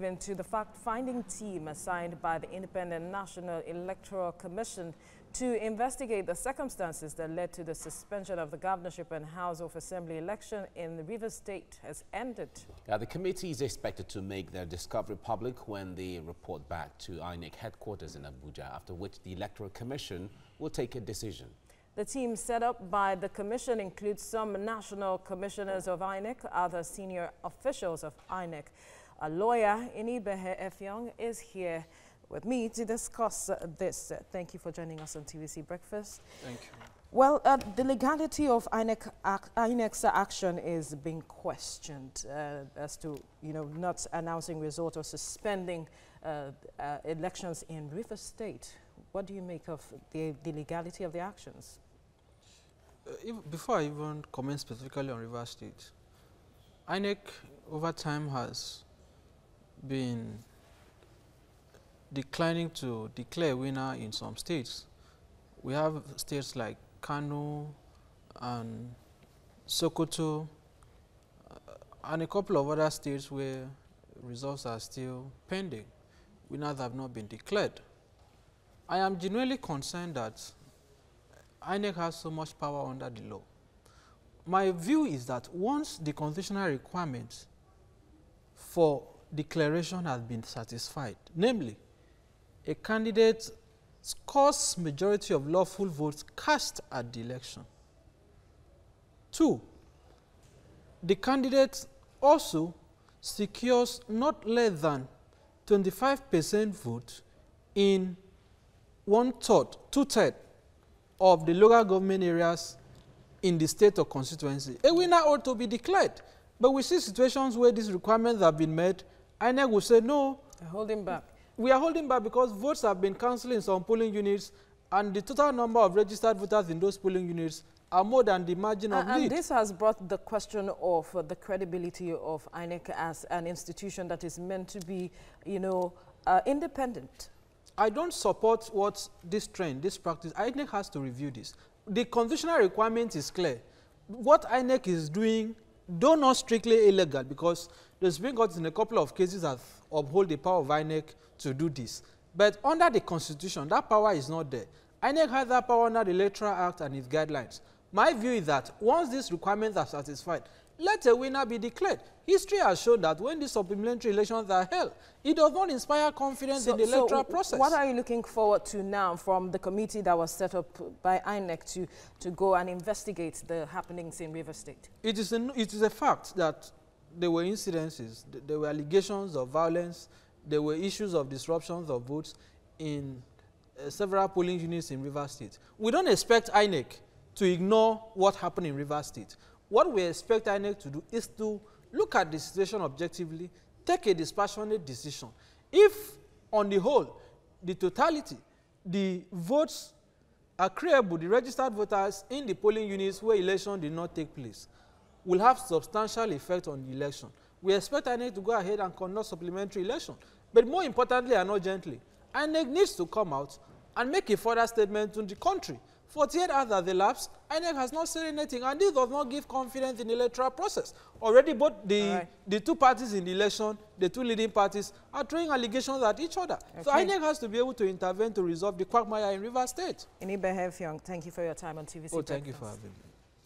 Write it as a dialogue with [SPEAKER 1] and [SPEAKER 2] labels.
[SPEAKER 1] To the fact-finding team assigned by the Independent National Electoral Commission to investigate the circumstances that led to the suspension of the governorship and House of Assembly election in the Rivers State has ended.
[SPEAKER 2] The committee is expected to make their discovery public when they report back to INEC headquarters in Abuja, after which the Electoral Commission will take a decision.
[SPEAKER 1] The team set up by the commission includes some national commissioners of INEC, other senior officials of INEC. A lawyer, Inibehe Effiong, is here with me to discuss this. Thank you for joining us on TVC Breakfast.
[SPEAKER 3] Thank you.
[SPEAKER 1] Well, the legality of INEC's action is being questioned as to, not announcing results or suspending elections in Rivers State. What do you make of the legality of the actions?
[SPEAKER 3] Before I even comment specifically on Rivers State, INEC over time has been declining to declare a winner in some states. We have states like Kano and Sokoto and a couple of other states where results are still pending. Winners have not been declared. I am genuinely concerned that INEC has so much power under the law. My view is that once the constitutional requirements for declaration has been satisfied, namely, a candidate scores majority of lawful votes cast at the election. 2, the candidate also secures not less than 25% vote in 1/3, 2/3 of the local government areas in the state or constituency. A winner ought to be declared. But we see situations where these requirements have been met. INEC will say, no.
[SPEAKER 1] Holding back.
[SPEAKER 3] We are holding back because votes have been cancelled in some polling units, and the total number of registered voters in those polling units are more than the margin of lead.
[SPEAKER 1] And this has brought the question of the credibility of INEC as an institution that is meant to be, independent.
[SPEAKER 3] I don't support this trend, this practice. INEC has to review this. The constitutional requirement is clear. What INEC is doing, though not strictly illegal, because the Supreme Court in a couple of cases has upheld the power of INEC to do this. But under the Constitution, that power is not there. INEC has that power under the Electoral Act and its guidelines. My view is that once these requirements are satisfied, let a winner be declared. History has shown that when these supplementary elections are held, it does not inspire confidence in the electoral process. What
[SPEAKER 1] are you looking forward to now from the committee that was set up by INEC to go and investigate the happenings in Rivers State?
[SPEAKER 3] It is a fact that there were incidences, there were allegations of violence, there were issues of disruptions of votes in several polling units in Rivers State. We don't expect INEC to ignore what happened in Rivers State. What we expect INEC to do is to look at the situation objectively, take a dispassionate decision. If, on the whole, the totality, the votes are credible, the registered voters in the polling units where election did not take place, will have substantial effect on the election. We expect INEC to go ahead and conduct supplementary election. But more importantly and urgently, INEC needs to come out and make a further statement to the country. 48 hours has elapsed, INEC has not said anything, and this does not give confidence in the electoral process. Already both the two parties in the election, the two leading parties, are throwing allegations at each other. Okay. So INEC has to be able to intervene to resolve the quagmire in Rivers State.
[SPEAKER 1] Inibehe Effiong, thank you for your time on TVC.
[SPEAKER 3] Thank you for having me.